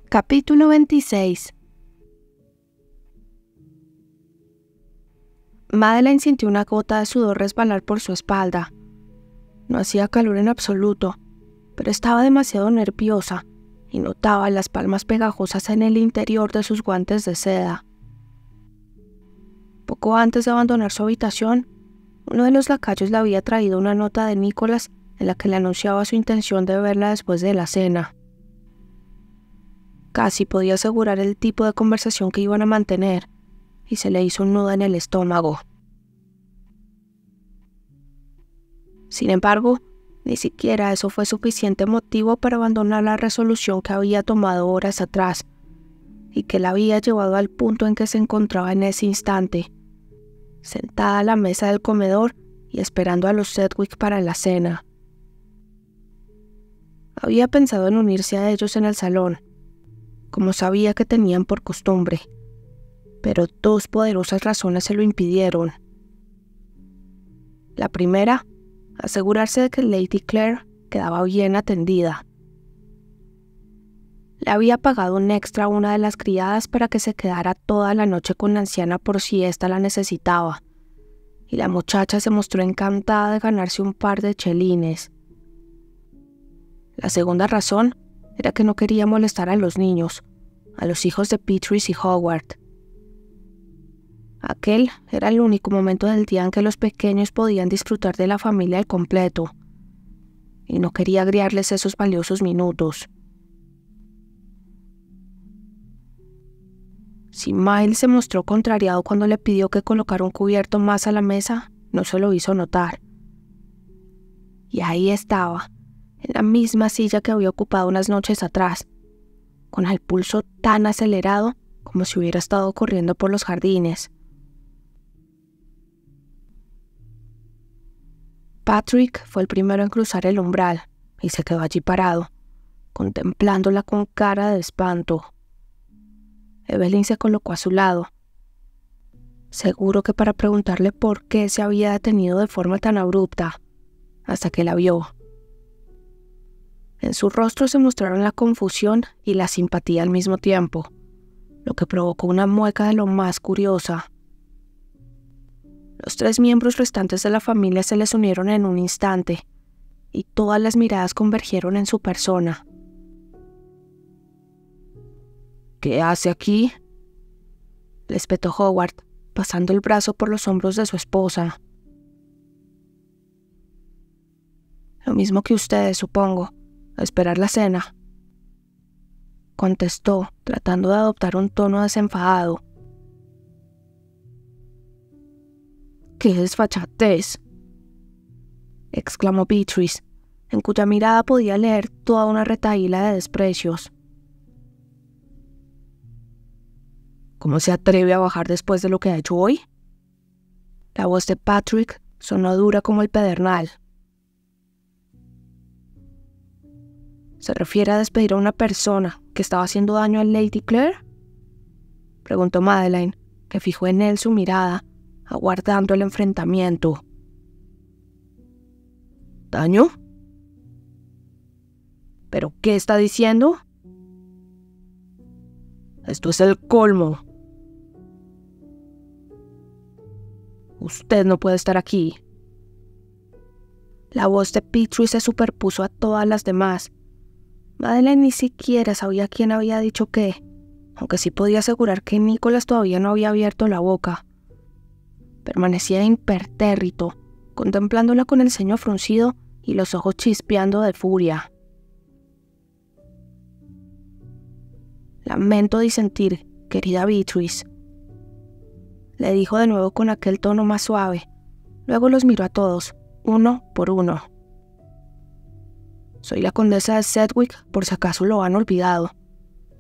Capítulo 26. Madeleine sintió una gota de sudor resbalar por su espalda. No hacía calor en absoluto, pero estaba demasiado nerviosa y notaba las palmas pegajosas en el interior de sus guantes de seda. Poco antes de abandonar su habitación, uno de los lacayos le había traído una nota de Nicholas en la que le anunciaba su intención de verla después de la cena. Casi podía asegurar el tipo de conversación que iban a mantener, y se le hizo un nudo en el estómago. Sin embargo, ni siquiera eso fue suficiente motivo para abandonar la resolución que había tomado horas atrás, y que la había llevado al punto en que se encontraba en ese instante, sentada a la mesa del comedor y esperando a los Sedgwick para la cena. Había pensado en unirse a ellos en el salón, como sabía que tenían por costumbre, pero dos poderosas razones se lo impidieron. La primera, asegurarse de que Lady Clare quedaba bien atendida. Le había pagado un extra a una de las criadas para que se quedara toda la noche con la anciana por si ésta la necesitaba, y la muchacha se mostró encantada de ganarse un par de chelines. La segunda razón era que no quería molestar a los niños, a los hijos de Beatrice y Howard. Aquel era el único momento del día en que los pequeños podían disfrutar de la familia al completo, y no quería agriarles esos valiosos minutos. Si Miles se mostró contrariado cuando le pidió que colocara un cubierto más a la mesa, no se lo hizo notar. Y ahí estaba, en la misma silla que había ocupado unas noches atrás, con el pulso tan acelerado como si hubiera estado corriendo por los jardines. Patrick fue el primero en cruzar el umbral y se quedó allí parado, contemplándola con cara de espanto. Evelyn se colocó a su lado, seguro que para preguntarle por qué se había detenido de forma tan abrupta, hasta que la vio. En su rostro se mostraron la confusión y la simpatía al mismo tiempo, lo que provocó una mueca de lo más curiosa. Los tres miembros restantes de la familia se les unieron en un instante, y todas las miradas convergieron en su persona. ¿Qué hace aquí?, le espetó Howard, pasando el brazo por los hombros de su esposa. Lo mismo que ustedes, supongo, a esperar la cena, contestó, tratando de adoptar un tono desenfadado. ¡Qué desfachatez!, exclamó Beatrice, en cuya mirada podía leer toda una retahíla de desprecios. ¿Cómo se atreve a bajar después de lo que ha hecho hoy? La voz de Patrick sonó dura como el pedernal. ¿Se refiere a despedir a una persona que estaba haciendo daño a Lady Clare?, preguntó Madeleine, que fijó en él su mirada, aguardando el enfrentamiento. ¿Daño? ¿Pero qué está diciendo? Esto es el colmo. Usted no puede estar aquí. La voz de Beatrice se superpuso a todas las demás. Madeleine ni siquiera sabía quién había dicho qué, aunque sí podía asegurar que Nicholas todavía no había abierto la boca. Permanecía impertérrito, contemplándola con el ceño fruncido y los ojos chispeando de furia. Lamento disentir, querida Beatrice, le dijo de nuevo con aquel tono más suave. Luego los miró a todos, uno por uno. Soy la condesa de Sedgwick, por si acaso lo han olvidado,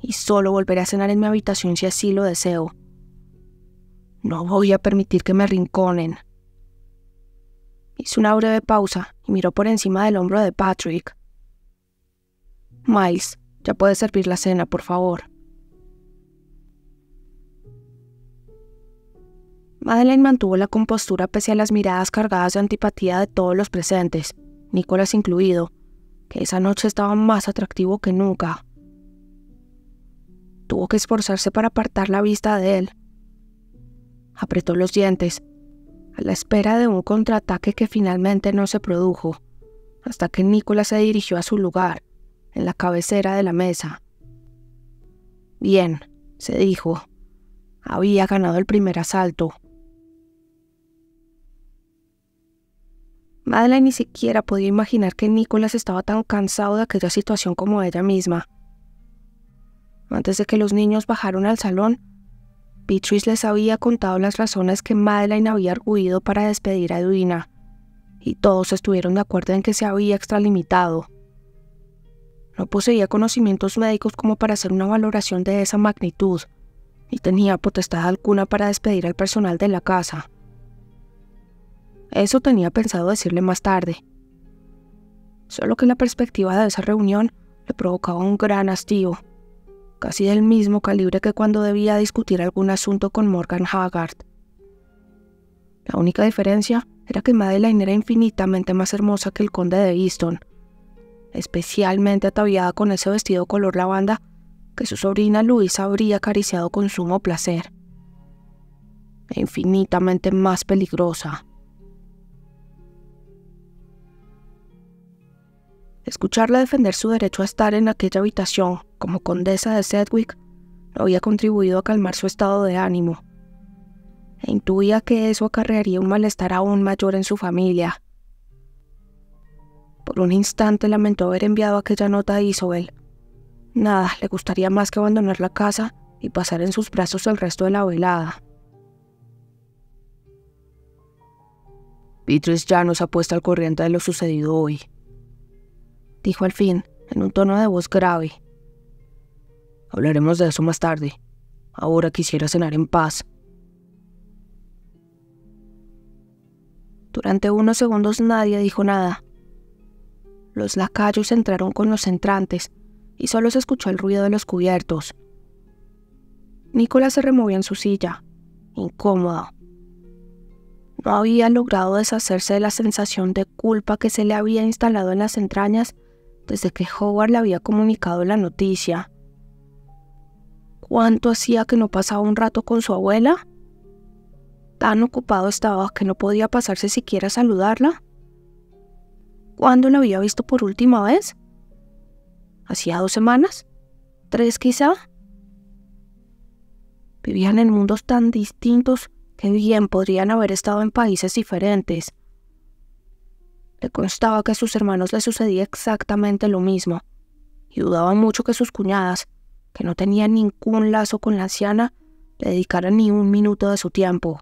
y solo volveré a cenar en mi habitación si así lo deseo. No voy a permitir que me arrinconen. Hizo una breve pausa y miró por encima del hombro de Patrick. Miles, ya puedes servir la cena, por favor. Madeleine mantuvo la compostura pese a las miradas cargadas de antipatía de todos los presentes, Nicholas incluido, que esa noche estaba más atractivo que nunca. Tuvo que esforzarse para apartar la vista de él. Apretó los dientes, a la espera de un contraataque que finalmente no se produjo, hasta que Nicholas se dirigió a su lugar, en la cabecera de la mesa. Bien, se dijo, había ganado el primer asalto. Madeleine ni siquiera podía imaginar que Nicholas estaba tan cansado de aquella situación como ella misma. Antes de que los niños bajaron al salón, Beatrice les había contado las razones que Madeleine había arguido para despedir a Edwina, y todos estuvieron de acuerdo en que se había extralimitado. No poseía conocimientos médicos como para hacer una valoración de esa magnitud, ni tenía potestad alguna para despedir al personal de la casa. Eso tenía pensado decirle más tarde. Solo que la perspectiva de esa reunión le provocaba un gran hastío, casi del mismo calibre que cuando debía discutir algún asunto con Morgan Haggard. La única diferencia era que Madeleine era infinitamente más hermosa que el conde de Easton, especialmente ataviada con ese vestido color lavanda que su sobrina Luisa habría acariciado con sumo placer, e infinitamente más peligrosa. Escucharla defender su derecho a estar en aquella habitación como condesa de Sedgwick no había contribuido a calmar su estado de ánimo, e intuía que eso acarrearía un malestar aún mayor en su familia. Por un instante lamentó haber enviado aquella nota a Isobel. Nada le gustaría más que abandonar la casa y pasar en sus brazos el resto de la velada. Beatrice ya no se ha puesto al corriente de lo sucedido hoy, dijo al fin, en un tono de voz grave. Hablaremos de eso más tarde. Ahora quisiera cenar en paz. Durante unos segundos nadie dijo nada. Los lacayos entraron con los entrantes y solo se escuchó el ruido de los cubiertos. Nicholas se removió en su silla, incómodo. No había logrado deshacerse de la sensación de culpa que se le había instalado en las entrañas desde que Howard le había comunicado la noticia. ¿Cuánto hacía que no pasaba un rato con su abuela? Tan ocupado estaba que no podía pasarse siquiera a saludarla. ¿Cuándo la había visto por última vez? ¿Hacía 2 semanas? ¿3 quizá? Vivían en mundos tan distintos que bien podrían haber estado en países diferentes. Le constaba que a sus hermanos les sucedía exactamente lo mismo, y dudaba mucho que sus cuñadas, que no tenían ningún lazo con la anciana, le dedicaran ni un minuto de su tiempo.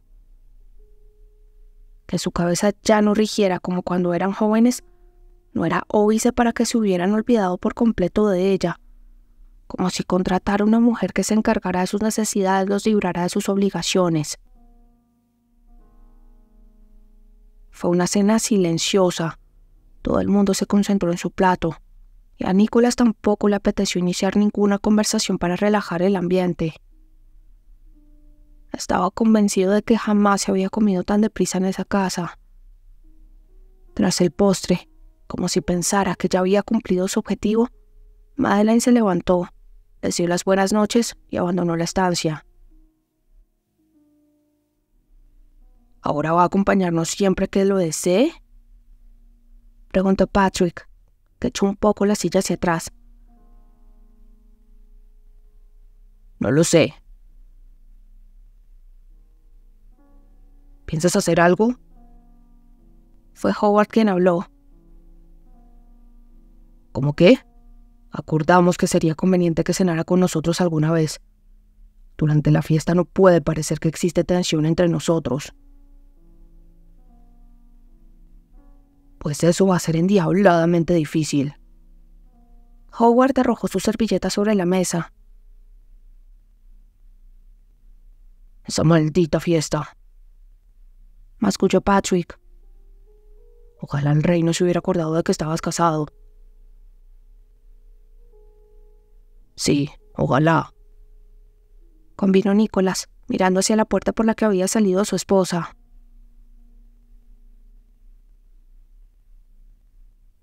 Que su cabeza ya no rigiera como cuando eran jóvenes, no era óbice para que se hubieran olvidado por completo de ella, como si contratar a una mujer que se encargara de sus necesidades los librara de sus obligaciones. Fue una cena silenciosa. Todo el mundo se concentró en su plato, y a Nicholas tampoco le apeteció iniciar ninguna conversación para relajar el ambiente. Estaba convencido de que jamás se había comido tan deprisa en esa casa. Tras el postre, como si pensara que ya había cumplido su objetivo, Madeleine se levantó, les dio las buenas noches y abandonó la estancia. ¿Ahora va a acompañarnos siempre que lo desee?, preguntó Patrick, que echó un poco la silla hacia atrás. No lo sé. ¿Piensas hacer algo? Fue Howard quien habló. ¿Cómo qué? Acordamos que sería conveniente que cenara con nosotros alguna vez. Durante la fiesta no puede parecer que existe tensión entre nosotros. Pues eso va a ser endiabladamente difícil. Howard arrojó su servilleta sobre la mesa. Esa maldita fiesta, masculló Patrick. Ojalá el rey no se hubiera acordado de que estabas casado. Sí, ojalá, convino Nicholas, mirando hacia la puerta por la que había salido su esposa.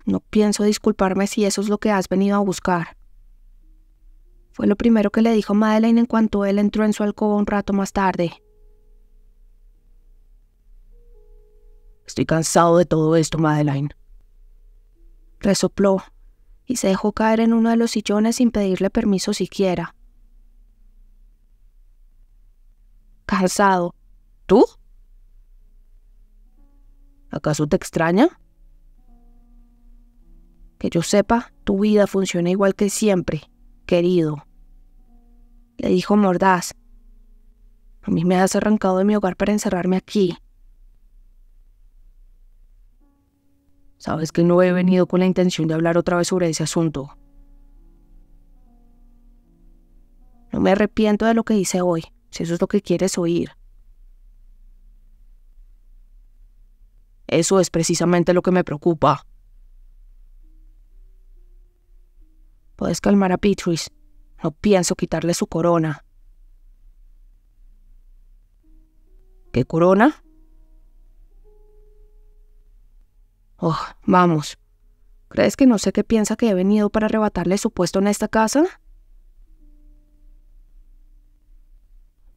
No pienso disculparme si eso es lo que has venido a buscar. Fue lo primero que le dijo Madeleine en cuanto él entró en su alcoba un rato más tarde. Estoy cansado de todo esto, Madeleine. Resopló y se dejó caer en uno de los sillones sin pedirle permiso siquiera. ¿Cansado? ¿Tú? ¿Acaso te extraña? Que yo sepa, tu vida funciona igual que siempre, querido. Le dijo mordaz. A mí me has arrancado de mi hogar para encerrarme aquí. Sabes que no he venido con la intención de hablar otra vez sobre ese asunto. No me arrepiento de lo que hice hoy, si eso es lo que quieres oír. Eso es precisamente lo que me preocupa. Puedes calmar a Beatrice. No pienso quitarle su corona. ¿Qué corona? Oh, vamos. ¿Crees que no sé qué piensa que he venido para arrebatarle su puesto en esta casa?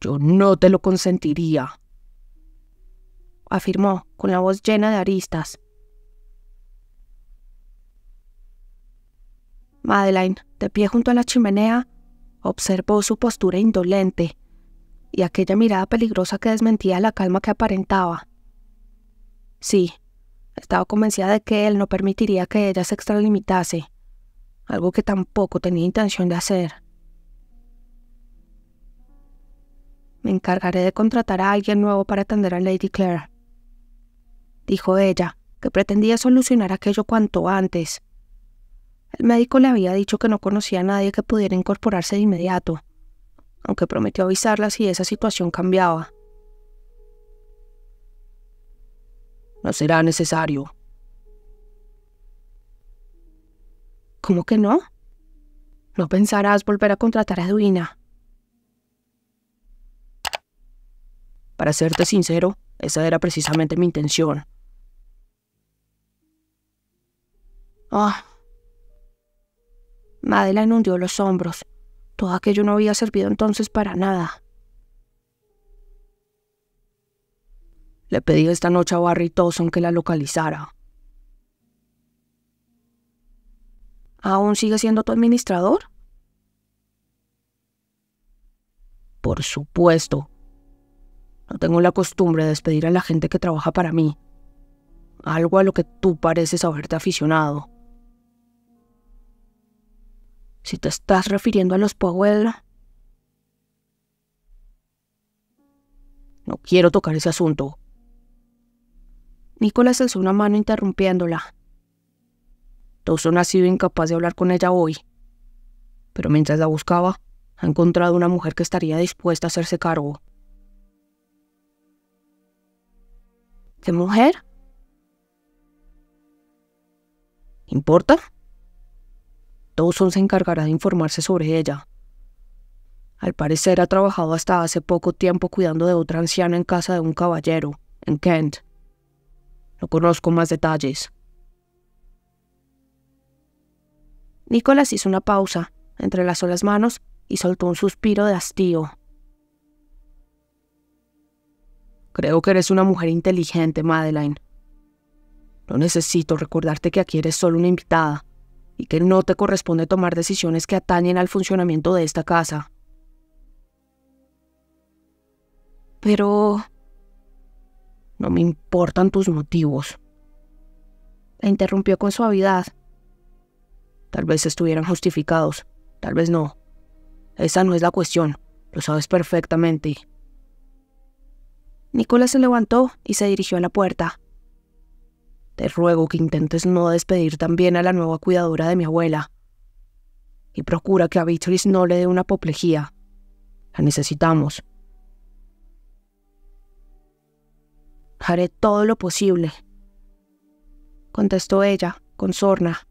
Yo no te lo consentiría, afirmó, con la voz llena de aristas. Madeleine, de pie junto a la chimenea, observó su postura indolente y aquella mirada peligrosa que desmentía la calma que aparentaba. Sí, estaba convencida de que él no permitiría que ella se extralimitase, algo que tampoco tenía intención de hacer. Me encargaré de contratar a alguien nuevo para atender a Lady Clare, dijo ella, que pretendía solucionar aquello cuanto antes. El médico le había dicho que no conocía a nadie que pudiera incorporarse de inmediato, aunque prometió avisarla si esa situación cambiaba. No será necesario. ¿Cómo que no? ¿No pensarás volver a contratar a Edwina? Para serte sincero, esa era precisamente mi intención. Madeleine hundió los hombros. Todo aquello no había servido entonces para nada. Le pedí esta noche a Barry Towson que la localizara. ¿Aún sigue siendo tu administrador? Por supuesto. No tengo la costumbre de despedir a la gente que trabaja para mí. Algo a lo que tú pareces haberte aficionado. Si te estás refiriendo a los Powell... No quiero tocar ese asunto. Nicholas alzó una mano interrumpiéndola. Towson ha sido incapaz de hablar con ella hoy. Pero mientras la buscaba, ha encontrado una mujer que estaría dispuesta a hacerse cargo. ¿Qué mujer? ¿Importa? Towson se encargará de informarse sobre ella. Al parecer ha trabajado hasta hace poco tiempo cuidando de otra anciana en casa de un caballero, en Kent. No conozco más detalles. Nicholas hizo una pausa, entrelazó las manos y soltó un suspiro de hastío. Creo que eres una mujer inteligente, Madeleine. No necesito recordarte que aquí eres solo una invitada y que no te corresponde tomar decisiones que atañen al funcionamiento de esta casa. Pero... no me importan tus motivos. La interrumpió con suavidad. Tal vez estuvieran justificados, tal vez no. Esa no es la cuestión, lo sabes perfectamente. Nicholas se levantó y se dirigió a la puerta. Te ruego que intentes no despedir también a la nueva cuidadora de mi abuela. Y procura que a Beatrice no le dé una apoplejía. La necesitamos. Haré todo lo posible, contestó ella, con sorna.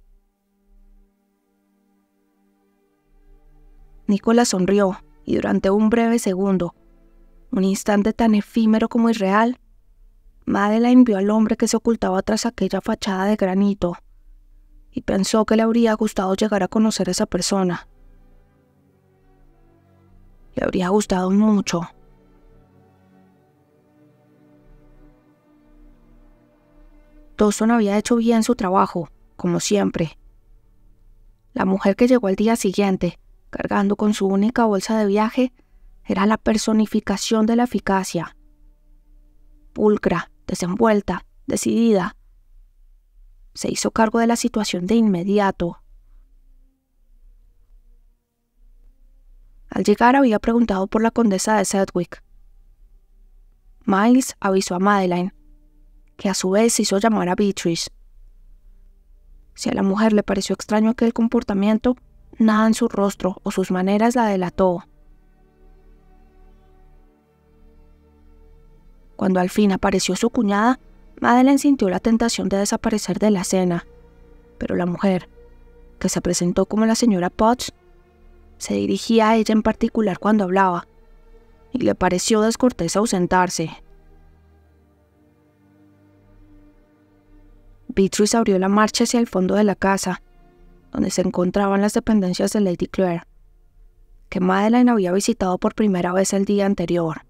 Nicholas sonrió y durante un breve segundo, un instante tan efímero como irreal, Madeleine vio al hombre que se ocultaba tras aquella fachada de granito y pensó que le habría gustado llegar a conocer a esa persona. Le habría gustado mucho. Dawson había hecho bien su trabajo, como siempre. La mujer que llegó al día siguiente, cargando con su única bolsa de viaje, era la personificación de la eficacia. Pulcra, desenvuelta, decidida. Se hizo cargo de la situación de inmediato. Al llegar había preguntado por la condesa de Sedgwick. Miles avisó a Madeleine, que a su vez hizo llamar a Beatrice. Si a la mujer le pareció extraño aquel comportamiento, nada en su rostro o sus maneras la delató. Cuando al fin apareció su cuñada, Madeleine sintió la tentación de desaparecer de la escena, pero la mujer, que se presentó como la señora Potts, se dirigía a ella en particular cuando hablaba, y le pareció descortés ausentarse. Beatrice abrió la marcha hacia el fondo de la casa, donde se encontraban las dependencias de Lady Clare, que Madeleine había visitado por primera vez el día anterior.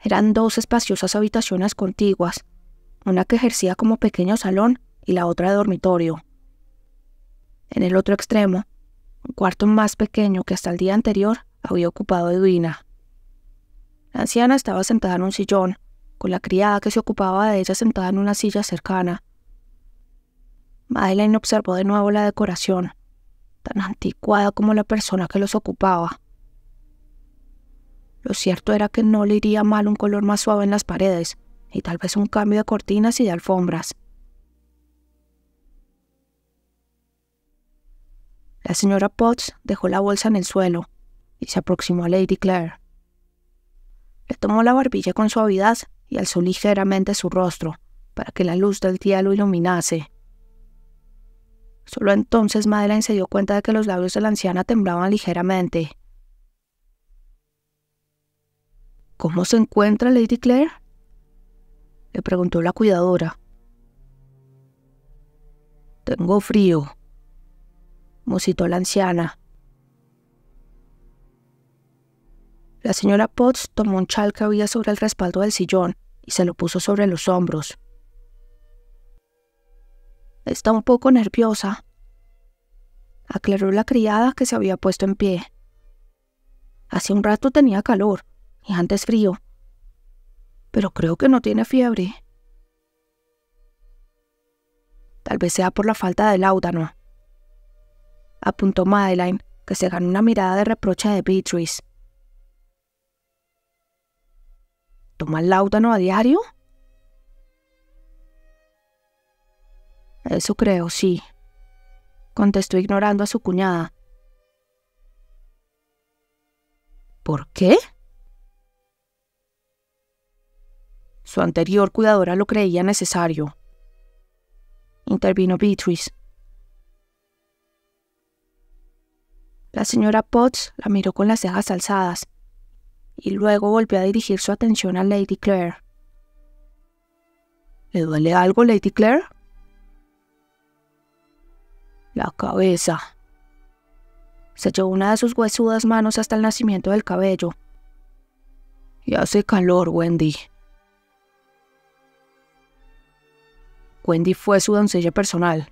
Eran 2 espaciosas habitaciones contiguas, una que ejercía como pequeño salón y la otra de dormitorio. En el otro extremo, un cuarto más pequeño que hasta el día anterior había ocupado Edwina. La anciana estaba sentada en un sillón, con la criada que se ocupaba de ella sentada en una silla cercana. Madeleine observó de nuevo la decoración, tan anticuada como la persona que los ocupaba. Lo cierto era que no le iría mal un color más suave en las paredes, y tal vez un cambio de cortinas y de alfombras. La señora Potts dejó la bolsa en el suelo y se aproximó a Lady Clare. Le tomó la barbilla con suavidad y alzó ligeramente su rostro para que la luz del día lo iluminase. Solo entonces Madeleine se dio cuenta de que los labios de la anciana temblaban ligeramente. «¿Cómo se encuentra, Lady Clare?», le preguntó la cuidadora. «Tengo frío», musitó la anciana. La señora Potts tomó un chal que había sobre el respaldo del sillón y se lo puso sobre los hombros. «Está un poco nerviosa», aclaró la criada, que se había puesto en pie. «Hace un rato tenía calor y antes frío, pero creo que no tiene fiebre. Tal vez sea por la falta de láudano», apuntó Madeleine, que se ganó una mirada de reproche de Beatrice. «¿Toma láudano a diario?». «Eso creo, sí», contestó ignorando a su cuñada. «¿Por qué?». «Su anterior cuidadora lo creía necesario», intervino Beatrice. La señora Potts la miró con las cejas alzadas y luego volvió a dirigir su atención a Lady Clare. «¿Le duele algo, Lady Clare?». «La cabeza». Se llevó una de sus huesudas manos hasta el nacimiento del cabello. «Y hace calor, Wendy». «Wendy fue su doncella personal»,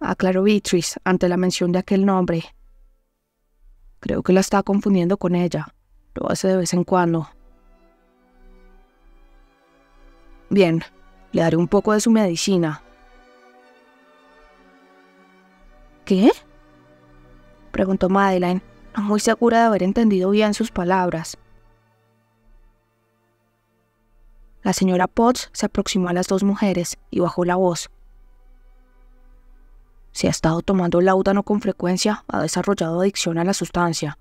aclaró Beatrice ante la mención de aquel nombre. «Creo que la está confundiendo con ella. Lo hace de vez en cuando». «Bien, le daré un poco de su medicina». «¿Qué?», preguntó Madeleine, no muy segura de haber entendido bien sus palabras. La señora Potts se aproximó a las 2 mujeres y bajó la voz. «Si ha estado tomando láudano con frecuencia, ha desarrollado adicción a la sustancia.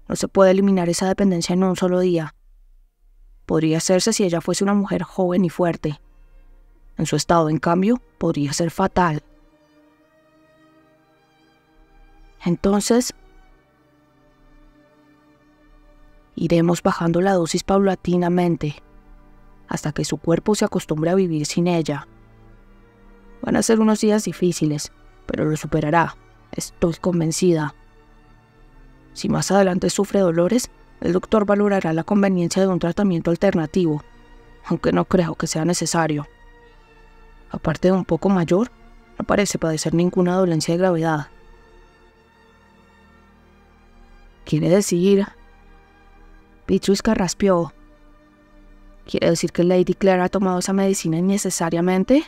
No se puede eliminar esa dependencia en un solo día. Podría hacerse si ella fuese una mujer joven y fuerte. En su estado, en cambio, podría ser fatal». «Entonces, iremos bajando la dosis paulatinamente, hasta que su cuerpo se acostumbre a vivir sin ella. Van a ser unos días difíciles, pero lo superará, estoy convencida». Si más adelante sufre dolores, el doctor valorará la conveniencia de un tratamiento alternativo, aunque no creo que sea necesario. Aparte de un poco mayor, no parece padecer ninguna dolencia de gravedad. ¿Quiere decir? Beatrice carraspeó. ¿Quiere decir que Lady Clare ha tomado esa medicina innecesariamente?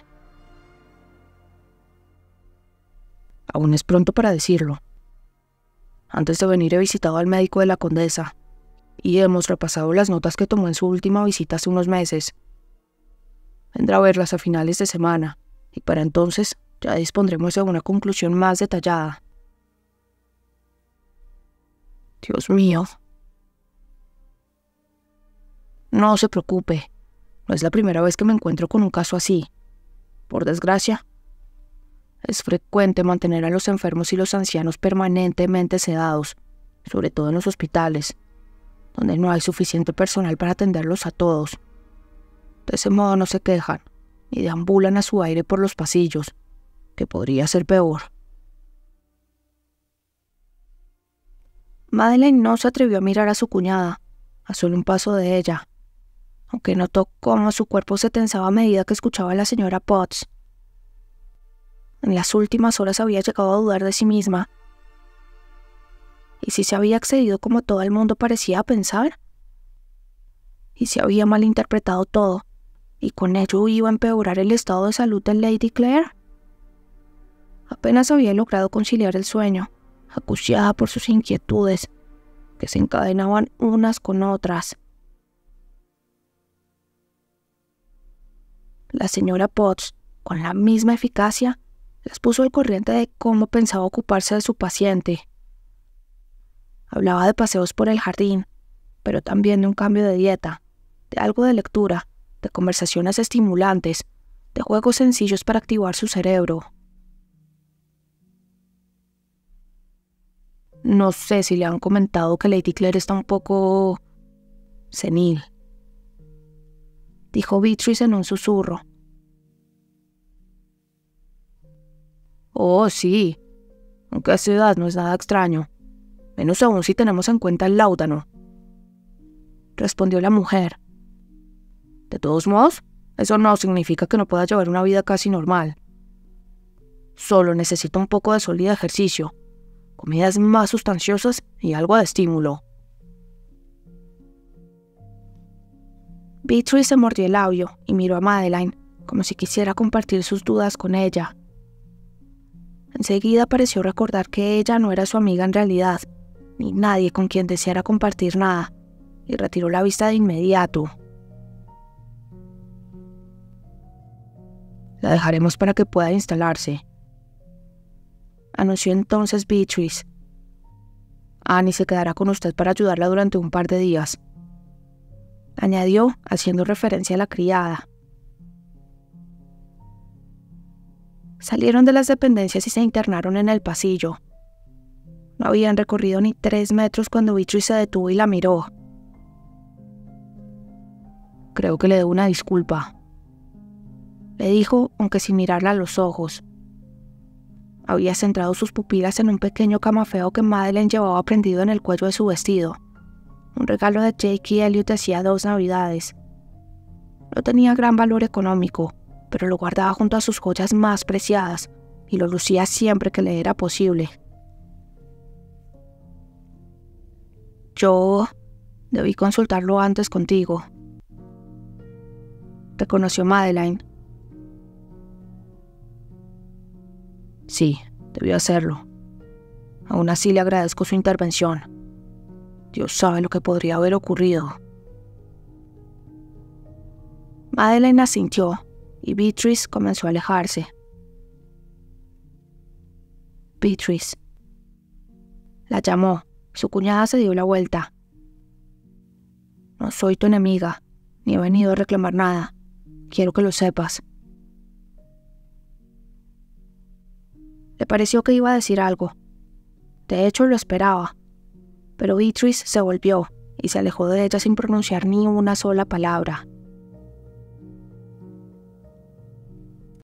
Aún es pronto para decirlo. Antes de venir he visitado al médico de la condesa y hemos repasado las notas que tomó en su última visita hace unos meses. Vendrá a verlas a finales de semana y para entonces ya dispondremos de una conclusión más detallada. Dios mío. No se preocupe, no es la primera vez que me encuentro con un caso así. Por desgracia, es frecuente mantener a los enfermos y los ancianos permanentemente sedados, sobre todo en los hospitales, donde no hay suficiente personal para atenderlos a todos. De ese modo no se quejan y deambulan a su aire por los pasillos, que podría ser peor. Madeleine no se atrevió a mirar a su cuñada, a solo un paso de ella, aunque notó cómo su cuerpo se tensaba a medida que escuchaba a la señora Potts. En las últimas horas había llegado a dudar de sí misma. ¿Y si se había excedido como todo el mundo parecía pensar? ¿Y si había malinterpretado todo, y con ello iba a empeorar el estado de salud de Lady Clare? Apenas había logrado conciliar el sueño, acuciada por sus inquietudes, que se encadenaban unas con otras. La señora Potts, con la misma eficacia, les puso al corriente de cómo pensaba ocuparse de su paciente. Hablaba de paseos por el jardín, pero también de un cambio de dieta, de algo de lectura, de conversaciones estimulantes, de juegos sencillos para activar su cerebro. No sé si le han comentado que Lady Clare está un poco senil, dijo Beatrice en un susurro. Oh, sí, aunque a esta edad no es nada extraño, menos aún si tenemos en cuenta el láudano, respondió la mujer. De todos modos, eso no significa que no pueda llevar una vida casi normal. Solo necesita un poco de sol y de ejercicio, comidas más sustanciosas y algo de estímulo. Beatrice se mordió el labio y miró a Madeleine, como si quisiera compartir sus dudas con ella. Enseguida pareció recordar que ella no era su amiga en realidad, ni nadie con quien deseara compartir nada, y retiró la vista de inmediato. La dejaremos para que pueda instalarse, anunció entonces Beatrice. Annie se quedará con usted para ayudarla durante un par de días, añadió haciendo referencia a la criada. Salieron de las dependencias y se internaron en el pasillo. No habían recorrido ni 3 metros cuando Beatrice se detuvo y la miró. Creo que le debo una disculpa, le dijo, aunque sin mirarla a los ojos. Había centrado sus pupilas en un pequeño camafeo que Madeleine llevaba prendido en el cuello de su vestido, un regalo de Jake y Elliot de hacía 2 navidades. No tenía gran valor económico, pero lo guardaba junto a sus joyas más preciadas y lo lucía siempre que le era posible. Yo debí consultarlo antes contigo, reconoció Madeleine. Sí, debió hacerlo. Aún así le agradezco su intervención. Dios sabe lo que podría haber ocurrido. Madeleine asintió y Beatrice comenzó a alejarse. Beatrice. La llamó. Su cuñada se dio la vuelta. No soy tu enemiga, ni he venido a reclamar nada. Quiero que lo sepas. Le pareció que iba a decir algo. De hecho, lo esperaba. Pero Beatrice se volvió y se alejó de ella sin pronunciar ni una sola palabra.